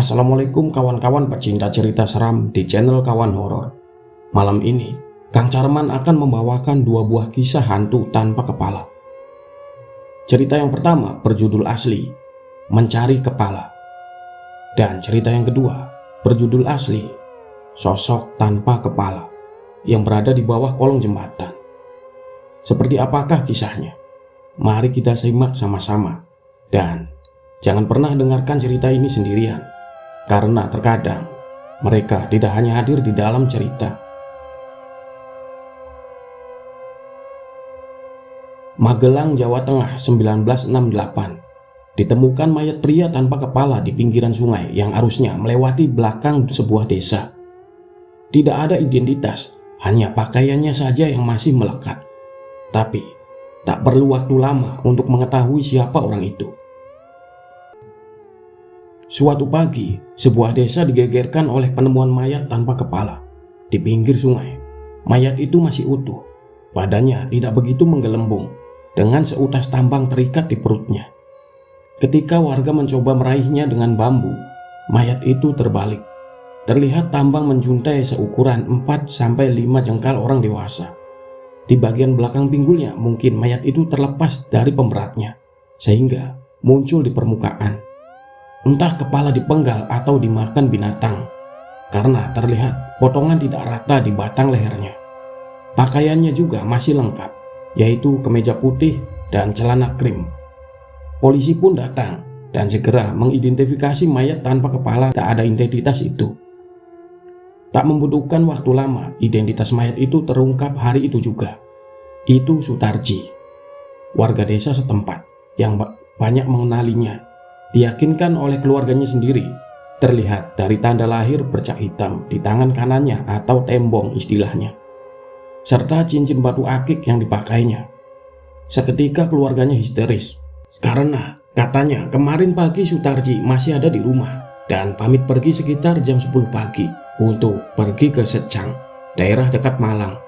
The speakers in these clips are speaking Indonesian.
Assalamualaikum kawan-kawan pecinta cerita seram di channel Kawan Horor. Malam ini, Kang Carman akan membawakan dua buah kisah hantu tanpa kepala. Cerita yang pertama berjudul asli, Mencari Kepala. Dan cerita yang kedua berjudul asli, Sosok Tanpa Kepala, yang berada di bawah kolong jembatan. Seperti apakah kisahnya? Mari kita simak sama-sama. Dan jangan pernah dengarkan cerita ini sendirian, karena terkadang mereka tidak hanya hadir di dalam cerita. Magelang, Jawa Tengah, 1968. Ditemukan mayat pria tanpa kepala di pinggiran sungai yang arusnya melewati belakang sebuah desa. Tidak ada identitas, hanya pakaiannya saja yang masih melekat. Tapi tak perlu waktu lama untuk mengetahui siapa orang itu. Suatu pagi, sebuah desa digegerkan oleh penemuan mayat tanpa kepala di pinggir sungai. Mayat itu masih utuh, badannya tidak begitu menggelembung, dengan seutas tambang terikat di perutnya. Ketika warga mencoba meraihnya dengan bambu, mayat itu terbalik. Terlihat tambang menjuntai seukuran 4-5 jengkal orang dewasa. Di bagian belakang pinggulnya mungkin mayat itu terlepas dari pemberatnya, sehingga muncul di permukaan. Entah kepala dipenggal atau dimakan binatang, karena terlihat potongan tidak rata di batang lehernya. Pakaiannya juga masih lengkap, yaitu kemeja putih dan celana krim. Polisi pun datang dan segera mengidentifikasi mayat tanpa kepala tak ada identitas itu. Tak membutuhkan waktu lama, identitas mayat itu terungkap hari itu juga. Itu Sutarji, warga desa setempat yang banyak mengenalinya. Diyakinkan oleh keluarganya sendiri, terlihat dari tanda lahir bercak hitam di tangan kanannya atau tembong istilahnya, serta cincin batu akik yang dipakainya. Seketika keluarganya histeris, karena katanya kemarin pagi Sutarji masih ada di rumah dan pamit pergi sekitar jam 10 pagi untuk pergi ke Secang, daerah dekat Malang.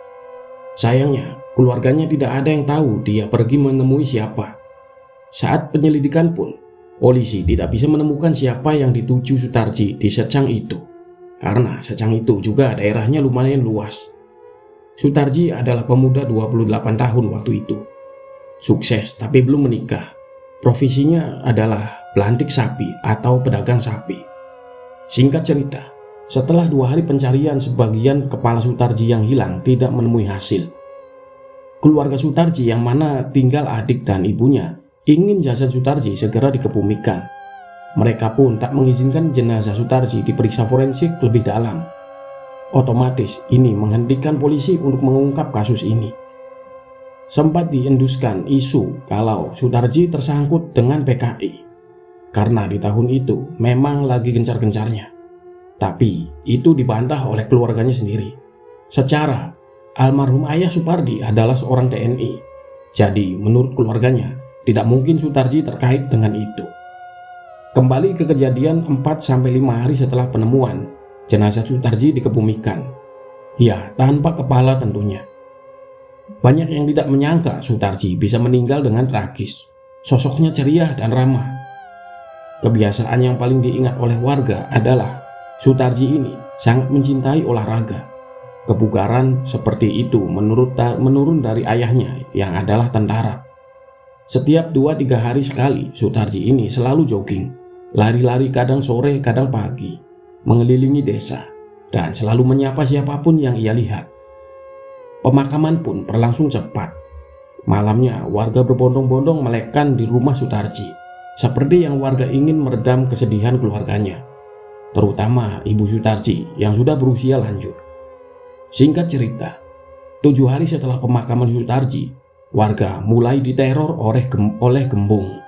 Sayangnya, keluarganya tidak ada yang tahu dia pergi menemui siapa. Saat penyelidikan pun, polisi tidak bisa menemukan siapa yang dituju Sutarji di Secang itu, karena Secang itu juga daerahnya lumayan luas. Sutarji adalah pemuda 28 tahun waktu itu. Sukses tapi belum menikah. Profesinya adalah pelantik sapi atau pedagang sapi. Singkat cerita, setelah 2 hari pencarian, sebagian kepala Sutarji yang hilang tidak menemui hasil. Keluarga Sutarji yang mana tinggal adik dan ibunya ingin jasad Sutarji segera dikebumikan. Mereka pun tak mengizinkan jenazah Sutarji diperiksa forensik lebih dalam. Otomatis ini menghentikan polisi untuk mengungkap kasus ini. Sempat dienduskan isu kalau Sutarji tersangkut dengan PKI, karena di tahun itu memang lagi gencar-gencarnya. Tapi itu dibantah oleh keluarganya sendiri. Secara almarhum ayah Supardi adalah seorang TNI, jadi menurut keluarganya tidak mungkin Sutarji terkait dengan itu. Kembali ke kejadian 4-5 hari setelah penemuan, jenazah Sutarji dikebumikan. Ya, tanpa kepala tentunya. Banyak yang tidak menyangka Sutarji bisa meninggal dengan tragis. Sosoknya ceria dan ramah. Kebiasaan yang paling diingat oleh warga adalah Sutarji ini sangat mencintai olahraga. Kebugaran seperti itu menurun dari ayahnya yang adalah tentara. Setiap 2-3 hari sekali, Sutarji ini selalu jogging, lari-lari kadang sore kadang pagi, mengelilingi desa, dan selalu menyapa siapapun yang ia lihat. Pemakaman pun berlangsung cepat. Malamnya warga berbondong-bondong melekan di rumah Sutarji, seperti yang warga ingin meredam kesedihan keluarganya, terutama ibu Sutarji yang sudah berusia lanjut. Singkat cerita, 7 hari setelah pemakaman Sutarji, warga mulai diteror oleh gembong,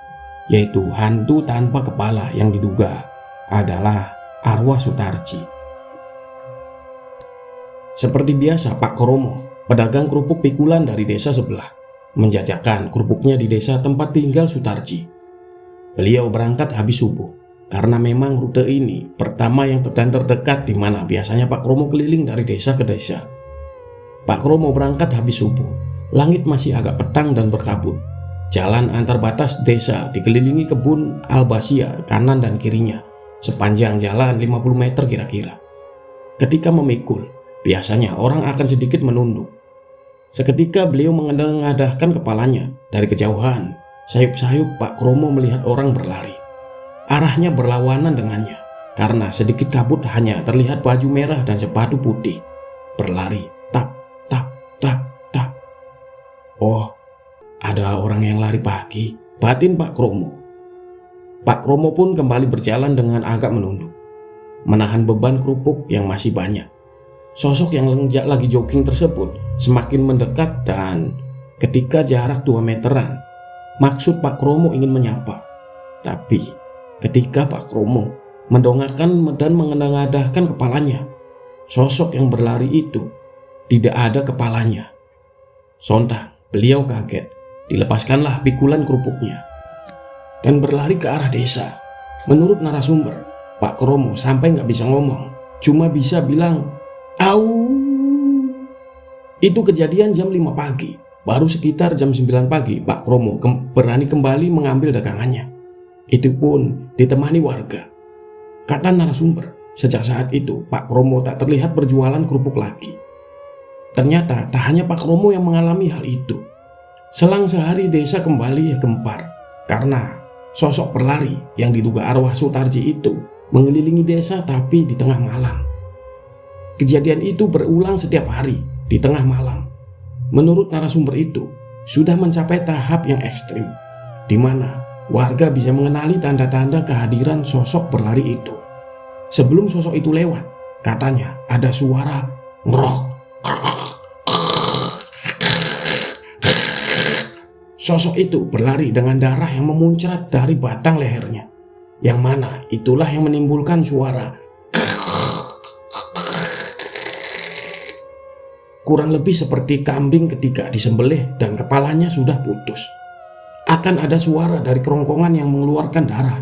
yaitu hantu tanpa kepala yang diduga adalah arwah Sutarji. Seperti biasa, Pak Kromo, pedagang kerupuk pikulan dari desa sebelah, menjajakan kerupuknya di desa tempat tinggal Sutarji. Beliau berangkat habis subuh, karena memang rute ini pertama yang terdekat di mana biasanya Pak Kromo keliling dari desa ke desa. Pak Kromo berangkat habis subuh. Langit masih agak petang dan berkabut. Jalan antar batas desa dikelilingi kebun albasia kanan dan kirinya, sepanjang jalan 50 meter kira-kira. Ketika memikul, biasanya orang akan sedikit menunduk. Seketika beliau menengadahkan kepalanya dari kejauhan. Sayup-sayup Pak Kromo melihat orang berlari. Arahnya berlawanan dengannya, karena sedikit kabut hanya terlihat baju merah dan sepatu putih. Berlari, tap, tap, tap, tap. Oh, ada orang yang lari pagi, batin Pak Kromo. Pak Kromo pun kembali berjalan dengan agak menunduk, menahan beban kerupuk yang masih banyak. Sosok yang lagi jogging tersebut semakin mendekat dan ketika jarak 2 meteran, maksud Pak Kromo ingin menyapa. Tapi ketika Pak Kromo mendongakkan dan menengadahkan kepalanya, sosok yang berlari itu tidak ada kepalanya. Sontak beliau kaget, dilepaskanlah pikulan kerupuknya dan berlari ke arah desa. Menurut narasumber, Pak Kromo sampai nggak bisa ngomong, cuma bisa bilang "au". Itu kejadian jam 5 pagi. Baru sekitar jam 9 pagi Pak Kromo berani kembali mengambil dagangannya. Itu pun ditemani warga. Kata narasumber, sejak saat itu Pak Kromo tak terlihat berjualan kerupuk lagi. Ternyata tak hanya Pak Kromo yang mengalami hal itu. Selang sehari desa kembali gempar karena sosok berlari yang diduga arwah Sutarji itu mengelilingi desa tapi di tengah malam. Kejadian itu berulang setiap hari di tengah malam. Menurut narasumber itu, sudah mencapai tahap yang ekstrim, di mana warga bisa mengenali tanda-tanda kehadiran sosok berlari itu. Sebelum sosok itu lewat, katanya ada suara ngerok. Sosok itu berlari dengan darah yang memuncrat dari batang lehernya, yang mana itulah yang menimbulkan suara kurang lebih seperti kambing ketika disembelih dan kepalanya sudah putus. Akan ada suara dari kerongkongan yang mengeluarkan darah.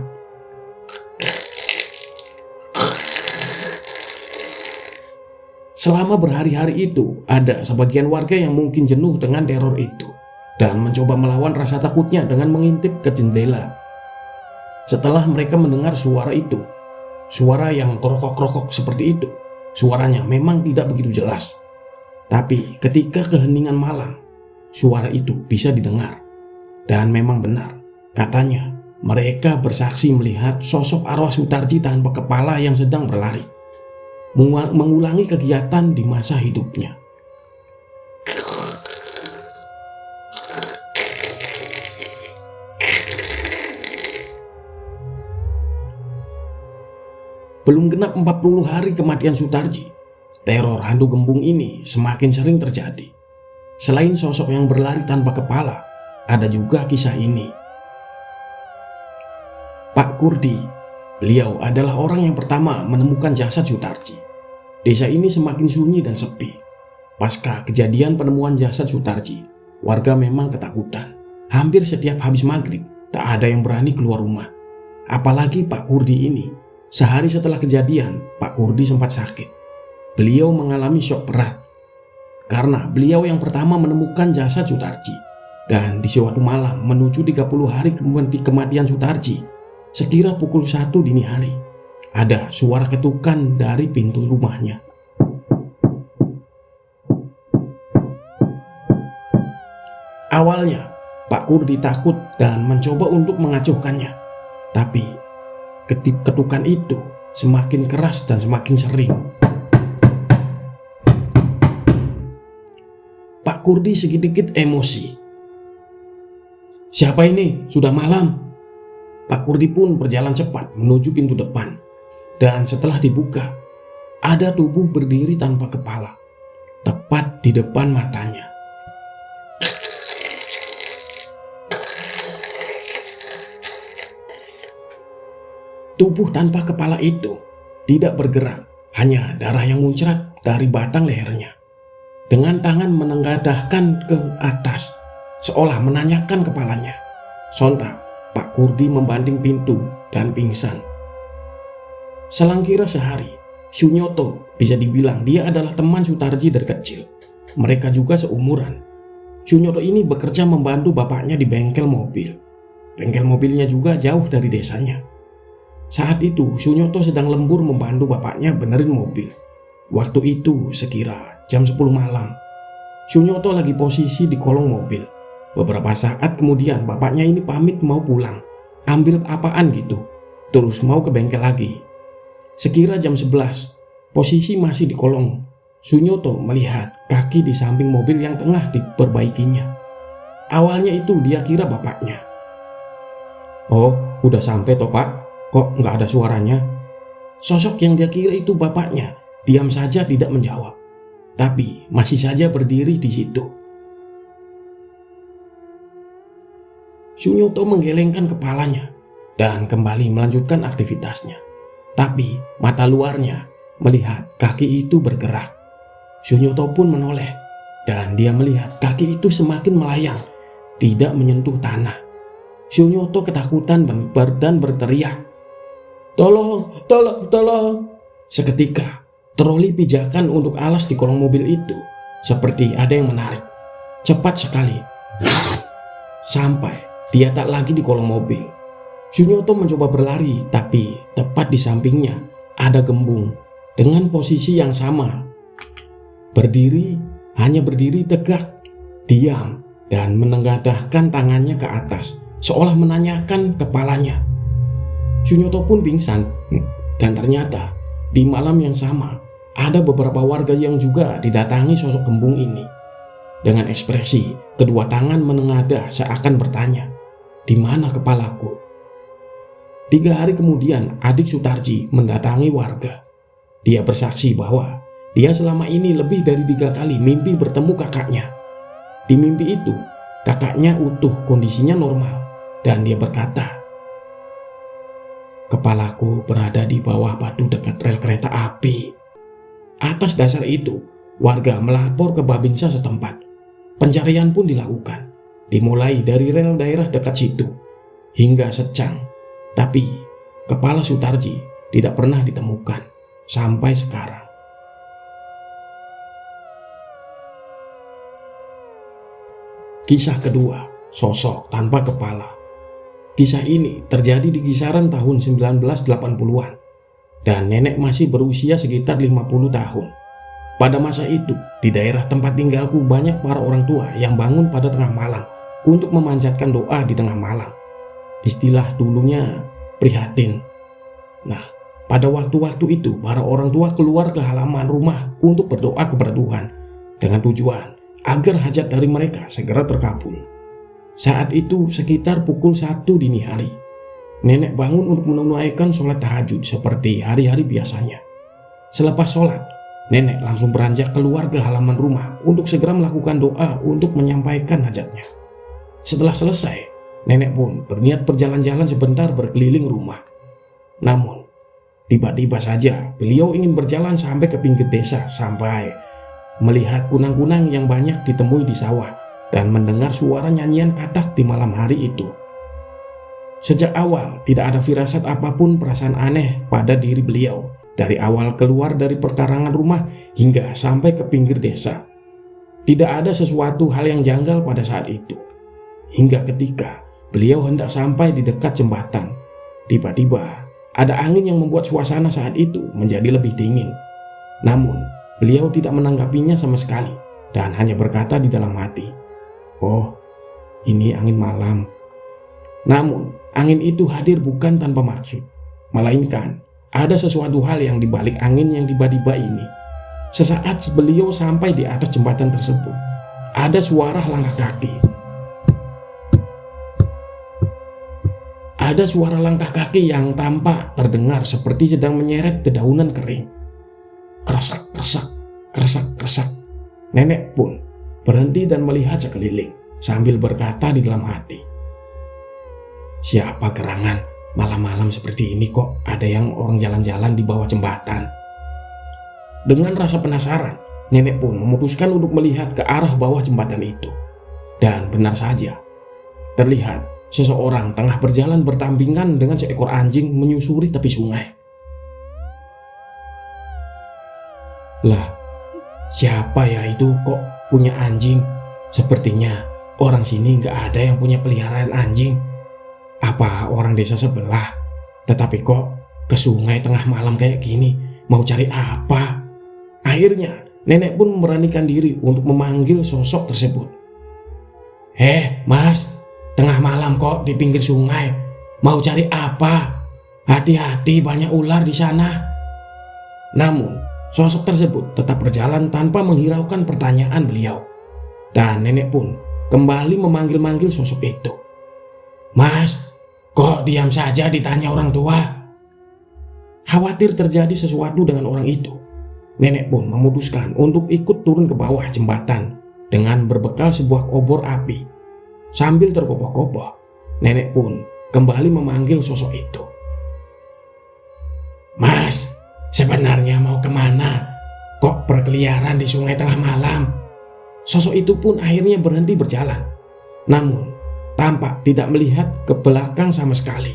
Selama berhari-hari itu, ada sebagian warga yang mungkin jenuh dengan teror itu dan mencoba melawan rasa takutnya dengan mengintip ke jendela. Setelah mereka mendengar suara itu, suara yang krokok-krokok seperti itu, suaranya memang tidak begitu jelas. Tapi ketika keheningan malam, suara itu bisa didengar. Dan memang benar, katanya mereka bersaksi melihat sosok arwah Sutarji tanpa kepala yang sedang berlari, mengulangi kegiatan di masa hidupnya. Belum genap 40 hari kematian Sutarji, teror hantu gembung ini semakin sering terjadi. Selain sosok yang berlari tanpa kepala, ada juga kisah ini. Pak Kurdi, beliau adalah orang yang pertama menemukan jasad Sutarji. Desa ini semakin sunyi dan sepi. Pasca kejadian penemuan jasad Sutarji, warga memang ketakutan. Hampir setiap habis maghrib, tak ada yang berani keluar rumah. Apalagi Pak Kurdi ini. Sehari setelah kejadian, Pak Kurdi sempat sakit. Beliau mengalami syok berat karena beliau yang pertama menemukan jasad Sutarji. Dan di suatu malam menuju 30 hari kematian Sutarji, sekira pukul 1 dini hari, ada suara ketukan dari pintu rumahnya. Awalnya Pak Kurdi takut dan mencoba untuk mengacuhkannya. Tapi ketukan itu semakin keras dan semakin sering. Pak Kurdi sedikit emosi. "Siapa ini? Sudah malam." Pak Kurdi pun berjalan cepat menuju pintu depan. Dan setelah dibuka, ada tubuh berdiri tanpa kepala, tepat di depan matanya. Tubuh tanpa kepala itu tidak bergerak, hanya darah yang muncrat dari batang lehernya. Dengan tangan menengadahkan ke atas, seolah menanyakan kepalanya. Sontak, Pak Kurdi membanting pintu dan pingsan. Selang kira sehari, Sunyoto bisa dibilang dia adalah teman Sutarji dari kecil. Mereka juga seumuran. Sunyoto ini bekerja membantu bapaknya di bengkel mobil. Bengkel mobilnya juga jauh dari desanya. Saat itu Sunyoto sedang lembur membantu bapaknya benerin mobil. Waktu itu sekira jam 10 malam. Sunyoto lagi posisi di kolong mobil. Beberapa saat kemudian bapaknya ini pamit mau pulang, ambil apaan gitu, terus mau ke bengkel lagi. Sekira jam 11, posisi masih di kolong. Sunyoto melihat kaki di samping mobil yang tengah diperbaikinya. Awalnya itu dia kira bapaknya. "Oh, udah sampai toh pak, kok nggak ada suaranya?" Sosok yang dia kira itu bapaknya diam saja tidak menjawab, tapi masih saja berdiri di situ. Sunyoto menggelengkan kepalanya dan kembali melanjutkan aktivitasnya. Tapi mata luarnya melihat kaki itu bergerak. Sunyoto pun menoleh dan dia melihat kaki itu semakin melayang, tidak menyentuh tanah. Sunyoto ketakutan dan berteriak, "Tolong, tolong, tolong!" Seketika, troli pijakan untuk alas di kolong mobil itu seperti ada yang menarik. Cepat sekali, sampai dia tak lagi di kolong mobil. Sunyoto mencoba berlari, tapi tepat di sampingnya ada Gembung dengan posisi yang sama. Hanya berdiri tegak, diam, dan menengadahkan tangannya ke atas, seolah menanyakan kepalanya. Sunyoto pun pingsan, dan ternyata di malam yang sama ada beberapa warga yang juga didatangi sosok Gembung ini. Dengan ekspresi kedua tangan menengadah seakan bertanya, "Di mana kepalaku?" 3 hari kemudian adik Sutarji mendatangi warga. Dia bersaksi bahwa dia selama ini lebih dari 3 kali mimpi bertemu kakaknya. Di mimpi itu kakaknya utuh, kondisinya normal, dan dia berkata, "Kepalaku berada di bawah batu dekat rel kereta api." Atas dasar itu warga melapor ke Babinsa setempat. Pencarian pun dilakukan, dimulai dari rel daerah dekat situ hingga Secang. Tapi kepala Sutarji tidak pernah ditemukan sampai sekarang. Kisah kedua, sosok tanpa kepala. Kisah ini terjadi di kisaran tahun 1980-an dan nenek masih berusia sekitar 50 tahun. Pada masa itu, di daerah tempat tinggalku banyak para orang tua yang bangun pada tengah malam untuk memanjatkan doa di tengah malam. Istilah dulunya prihatin. Nah, pada waktu-waktu itu para orang tua keluar ke halaman rumah untuk berdoa kepada Tuhan dengan tujuan agar hajat dari mereka segera terkabul. Saat itu sekitar pukul 1 dini hari. Nenek bangun untuk menunaikan sholat tahajud seperti hari-hari biasanya. Selepas sholat, nenek langsung beranjak keluar ke halaman rumah untuk segera melakukan doa untuk menyampaikan hajatnya. Setelah selesai, nenek pun berniat berjalan-jalan sebentar berkeliling rumah. Namun, tiba-tiba saja beliau ingin berjalan sampai ke pinggir desa sampai melihat kunang-kunang yang banyak ditemui di sawah dan mendengar suara nyanyian katak di malam hari itu. Sejak awal tidak ada firasat apapun perasaan aneh pada diri beliau dari awal keluar dari perkarangan rumah hingga sampai ke pinggir desa. Tidak ada sesuatu hal yang janggal pada saat itu. Hingga ketika beliau hendak sampai di dekat jembatan, tiba-tiba ada angin yang membuat suasana saat itu menjadi lebih dingin. Namun, beliau tidak menanggapinya sama sekali dan hanya berkata di dalam hati, "Oh, ini angin malam." Namun, angin itu hadir bukan tanpa maksud, melainkan ada sesuatu hal yang dibalik angin yang tiba-tiba ini. Sesaat beliau sampai di atas jembatan tersebut, ada suara langkah kaki. Ada suara langkah kaki yang tampak terdengar seperti sedang menyeret dedaunan kering. Kresak, kresak, kresak, kresak. Nenek pun berhenti dan melihat sekeliling sambil berkata di dalam hati, "Siapa gerangan malam-malam seperti ini kok ada yang orang jalan-jalan di bawah jembatan?" Dengan rasa penasaran, nenek pun memutuskan untuk melihat ke arah bawah jembatan itu. Dan benar saja, terlihat seseorang tengah berjalan berdampingan dengan seekor anjing menyusuri tepi sungai. Lah, siapa ya itu kok punya anjing? Sepertinya orang sini nggak ada yang punya peliharaan anjing. Apa orang desa sebelah? Tetapi kok ke sungai tengah malam kayak gini, mau cari apa? Akhirnya nenek pun memberanikan diri untuk memanggil sosok tersebut. Mas, tengah malam kok di pinggir sungai, mau cari apa? Hati-hati, banyak ular di sana. Namun sosok tersebut tetap berjalan tanpa menghiraukan pertanyaan beliau. Dan nenek pun kembali memanggil-manggil sosok itu. Mas, kok diam saja ditanya orang tua? Khawatir terjadi sesuatu dengan orang itu, nenek pun memutuskan untuk ikut turun ke bawah jembatan dengan berbekal sebuah obor api. Sambil terkopoh-kopoh, nenek pun kembali memanggil sosok itu. Mas, sebenarnya mau kemana? Kok berkeliaran di sungai tengah malam? Sosok itu pun akhirnya berhenti berjalan. Namun, tampak tidak melihat ke belakang sama sekali.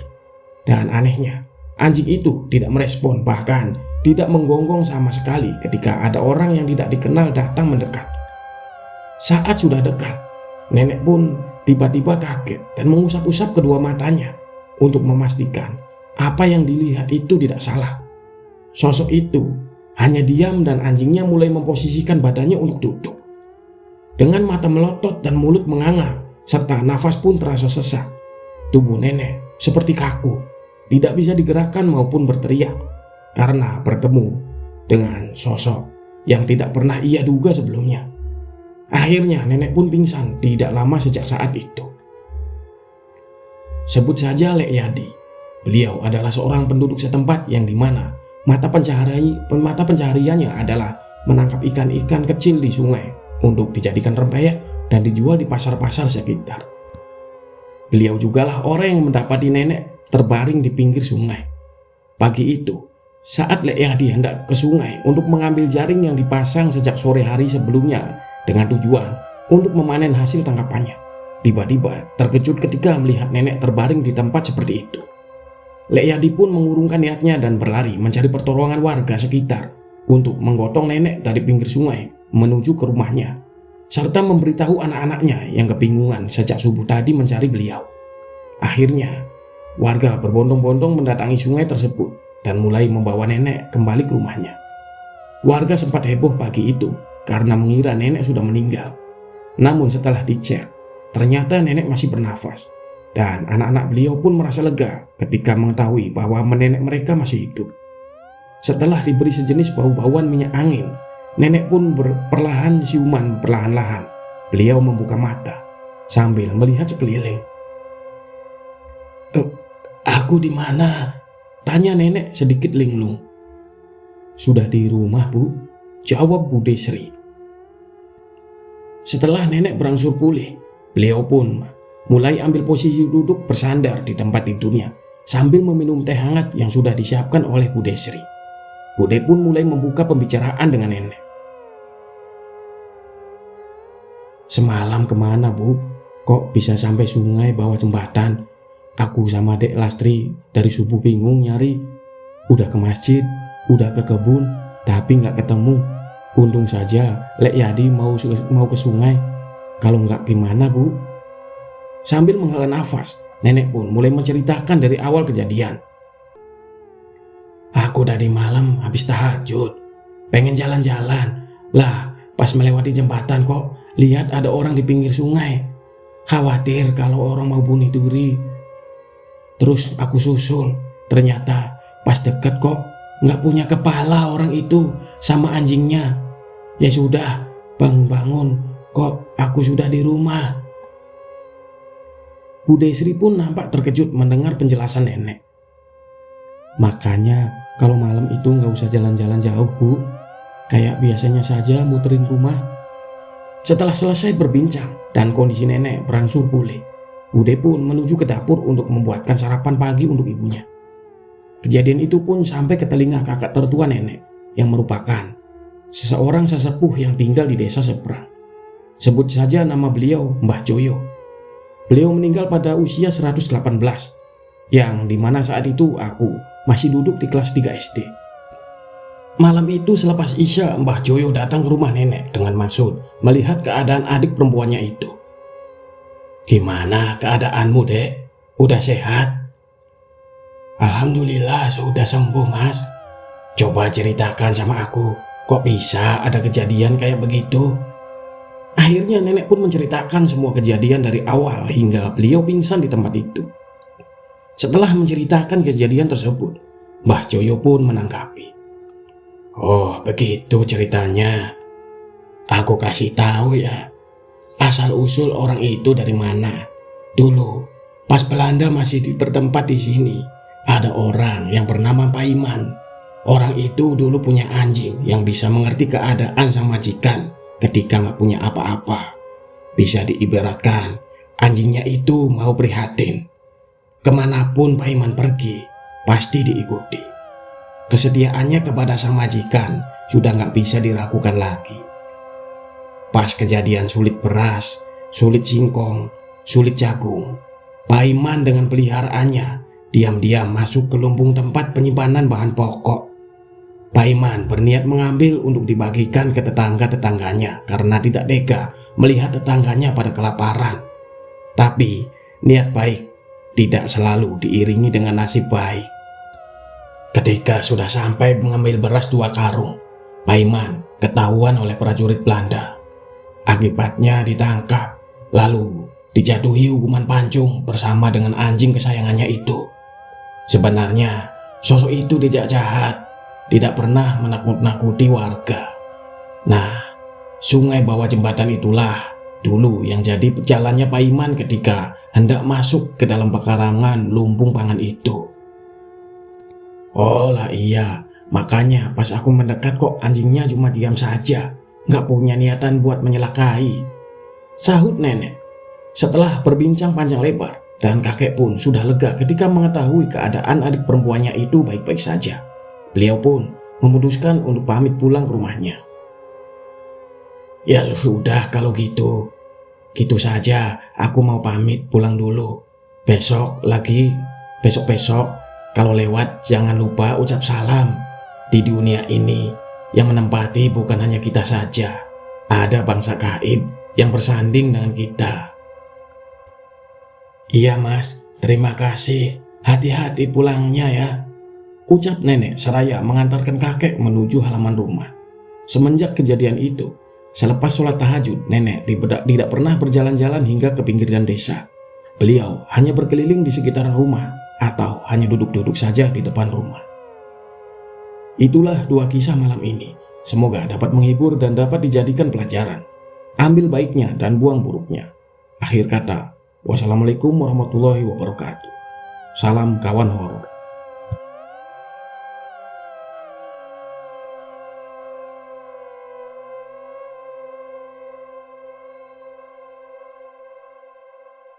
Dan anehnya, anjing itu tidak merespon, bahkan tidak menggonggong sama sekali ketika ada orang yang tidak dikenal datang mendekat. Saat sudah dekat, nenek pun tiba-tiba kaget dan mengusap-usap kedua matanya untuk memastikan apa yang dilihat itu tidak salah. Sosok itu hanya diam dan anjingnya mulai memposisikan badannya untuk duduk. Dengan mata melotot dan mulut menganga, serta nafas pun terasa sesak. Tubuh nenek seperti kaku, tidak bisa digerakkan maupun berteriak karena bertemu dengan sosok yang tidak pernah ia duga sebelumnya. Akhirnya nenek pun pingsan tidak lama sejak saat itu. Sebut saja Lek Yadi. Beliau adalah seorang penduduk setempat yang dimana mata pencahariannya adalah menangkap ikan-ikan kecil di sungai untuk dijadikan rempeyek dan dijual di pasar-pasar sekitar. Beliau jugalah orang yang mendapati nenek terbaring di pinggir sungai. Pagi itu, saat Lek Yadi hendak ke sungai untuk mengambil jaring yang dipasang sejak sore hari sebelumnya dengan tujuan untuk memanen hasil tangkapannya, tiba-tiba terkejut ketika melihat nenek terbaring di tempat seperti itu. Lek Yadi pun mengurungkan niatnya dan berlari mencari pertolongan warga sekitar untuk menggotong nenek dari pinggir sungai menuju ke rumahnya, serta memberitahu anak-anaknya yang kebingungan sejak subuh tadi mencari beliau. Akhirnya, warga berbondong-bondong mendatangi sungai tersebut dan mulai membawa nenek kembali ke rumahnya. Warga sempat heboh pagi itu karena mengira nenek sudah meninggal. Namun setelah dicek, ternyata nenek masih bernafas. Dan anak-anak beliau pun merasa lega ketika mengetahui bahwa nenek mereka masih hidup. Setelah diberi sejenis bau-bauan minyak angin, nenek pun perlahan siuman perlahan-lahan. Beliau membuka mata sambil melihat sekeliling. Aku di mana? Tanya nenek sedikit linglung. Sudah di rumah, Bu, jawab Bu Desri. Setelah nenek berangsur pulih, beliau pun mulai ambil posisi duduk bersandar di tempat tidurnya sambil meminum teh hangat yang sudah disiapkan oleh Bu Desri. Bude pun mulai membuka pembicaraan dengan nenek. Semalam kemana, Bu? Kok bisa sampai sungai bawah jembatan? Aku sama Dek Lastri dari subuh bingung nyari. Udah ke masjid, udah ke kebun, tapi nggak ketemu. Untung saja Lek Yadi mau ke sungai. Kalau nggak gimana, Bu? Sambil menghela nafas, nenek pun mulai menceritakan dari awal kejadian. Aku tadi malam habis tahajud, pengen jalan-jalan. Lah, pas melewati jembatan kok lihat ada orang di pinggir sungai. Khawatir kalau orang mau bunuh diri. Terus aku susul, ternyata pas deket kok nggak punya kepala orang itu sama anjingnya. Ya sudah, bangun-bangun, kok aku sudah di rumah. Bu Desri pun nampak terkejut mendengar penjelasan nenek. Makanya kalau malam itu nggak usah jalan-jalan jauh, Bu. Kayak biasanya saja muterin rumah. Setelah selesai berbincang dan kondisi nenek berangsur pulih, Bude pun menuju ke dapur untuk membuatkan sarapan pagi untuk ibunya. Kejadian itu pun sampai ke telinga kakak tertua nenek yang merupakan seseorang sesepuh yang tinggal di desa seberang. Sebut saja nama beliau Mbah Joyo. Beliau meninggal pada usia 118, yang dimana saat itu aku masih duduk di kelas 3 SD. Malam itu selepas Isya, Mbah Joyo datang ke rumah nenek dengan maksud melihat keadaan adik perempuannya itu. Gimana keadaanmu, Dek? Udah sehat? Alhamdulillah sudah sembuh, Mas. Coba ceritakan sama aku, kok bisa ada kejadian kayak begitu? Akhirnya nenek pun menceritakan semua kejadian dari awal hingga beliau pingsan di tempat itu. Setelah menceritakan kejadian tersebut, Mbah Joyo pun menanggapi. Oh, begitu ceritanya. Aku kasih tahu ya, asal-usul orang itu dari mana. Dulu, pas Belanda masih bertempat di sini, ada orang yang bernama Paiman. Orang itu dulu punya anjing yang bisa mengerti keadaan sang majikan ketika nggak punya apa-apa. Bisa diibaratkan, anjingnya itu mau prihatin. Kemanapun Paiman pergi, pasti diikuti. Kesetiaannya kepada sang majikan sudah nggak bisa diragukan lagi. Pas kejadian sulit beras, sulit singkong, sulit jagung, Paiman dengan peliharaannya diam-diam masuk ke lumbung tempat penyimpanan bahan pokok. Paiman berniat mengambil untuk dibagikan ke tetangga-tetangganya karena tidak tega melihat tetangganya pada kelaparan. Tapi niat baik tidak selalu diiringi dengan nasib baik. Ketika sudah sampai mengambil beras 2 karung, Paiman ketahuan oleh prajurit Belanda. Akibatnya ditangkap, lalu dijatuhi hukuman pancung bersama dengan anjing kesayangannya itu. Sebenarnya sosok itu tidak jahat, tidak pernah menakut-nakuti warga. Nah, sungai bawah jembatan itulah dulu yang jadi jalannya Paiman ketika hendak masuk ke dalam pekarangan lumbung pangan itu. Oh lah iya, makanya pas aku mendekat kok anjingnya cuma diam saja, nggak punya niatan buat menyelakai, sahut nenek. Setelah berbincang panjang lebar, dan kakek pun sudah lega ketika mengetahui keadaan adik perempuannya itu baik-baik saja. Beliau pun memutuskan untuk pamit pulang ke rumahnya. Ya sudah kalau gitu saja aku mau pamit pulang dulu. Besok-besok kalau lewat jangan lupa ucap salam. Di dunia ini yang menempati bukan hanya kita saja, ada bangsa gaib yang bersanding dengan kita. Iya mas, terima kasih. Hati-hati pulangnya ya, ucap nenek seraya mengantarkan kakek menuju halaman rumah. Semenjak kejadian itu, selepas sholat tahajud, nenek tidak pernah berjalan-jalan hingga ke pinggiran desa. Beliau hanya berkeliling di sekitaran rumah atau hanya duduk-duduk saja di depan rumah. Itulah 2 kisah malam ini. Semoga dapat menghibur dan dapat dijadikan pelajaran. Ambil baiknya dan buang buruknya. Akhir kata, wassalamualaikum warahmatullahi wabarakatuh. Salam kawan horor.